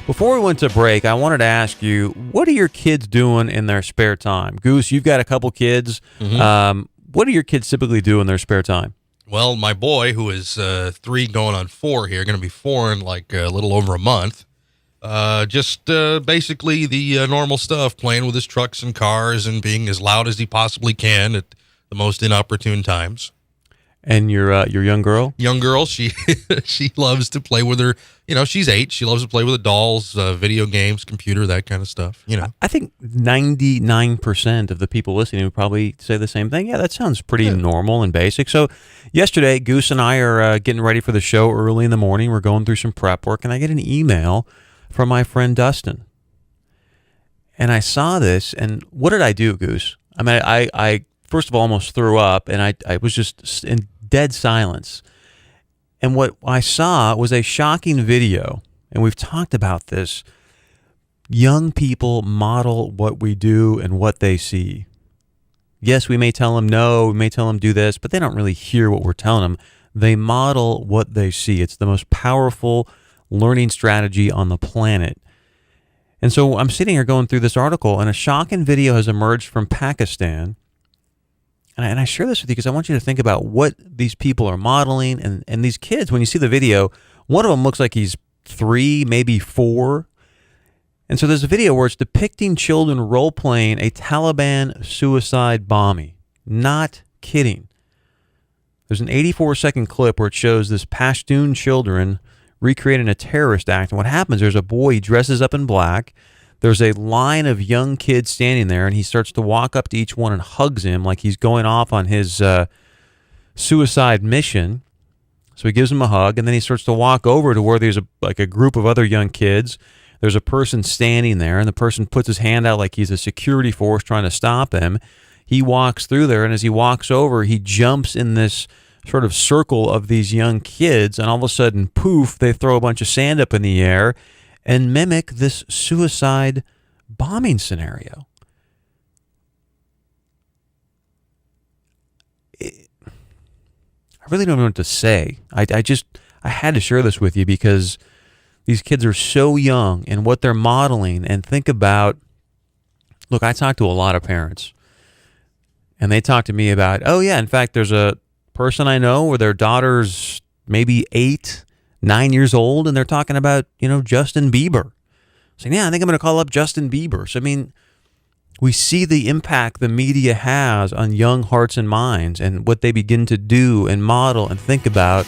Before we went to break, I wanted to ask you, what are your kids doing in their spare time? Goose, you've got a couple kids. What do your kids typically do in their spare time? Well, my boy, who is 3 going on 4 here, going to be 4 in like a little over a month, just basically the normal stuff, playing with his trucks and cars and being as loud as he possibly can at the most inopportune times. And your young girl? Young girl, she she loves to play with her, she's 8. She loves to play with the dolls, video games, computer, that kind of stuff, I think 99% of the people listening would probably say the same thing. Yeah, that sounds pretty normal and basic. So yesterday, Goose and I are getting ready for the show early in the morning. We're going through some prep work, and I get an email from my friend Dustin. And I saw this, and what did I do, Goose? I mean, I first of all almost threw up, and I was just in dead silence. And what I saw was a shocking video, and we've talked about this. Young people model what we do and what they see. Yes, we may tell them no, we may tell them do this, but they don't really hear what we're telling them. They model what they see. It's the most powerful learning strategy on the planet. And so I'm sitting here going through this article, and a shocking video has emerged from Pakistan. And I share this with you because I want you to think about what these people are modeling. And these kids, when you see the video, one of them looks like he's 3, maybe 4. And so there's a video where it's depicting children role-playing a Taliban suicide bombing. Not kidding. There's an 84-second clip where it shows this Pashtun children recreating a terrorist act. And what happens, there's a boy, he dresses up in black. There's a line of young kids standing there, and he starts to walk up to each one and hugs him like he's going off on his suicide mission. So he gives him a hug, and then he starts to walk over to where there's a group of other young kids. There's a person standing there, and the person puts his hand out like he's a security force trying to stop him. He walks through there, and as he walks over, he jumps in this sort of circle of these young kids, and all of a sudden, poof, they throw a bunch of sand up in the air and mimic this suicide bombing scenario. I really don't know what to say. I had to share this with you because these kids are so young and what they're modeling. And think about, look, I talk to a lot of parents, and they talk to me about, oh yeah, in fact, there's a person I know where their daughter's maybe 8, 9 years old, and they're talking about, Justin Bieber. Saying, yeah, I think I'm going to call up Justin Bieber. So, I mean, we see the impact the media has on young hearts and minds and what they begin to do and model and think about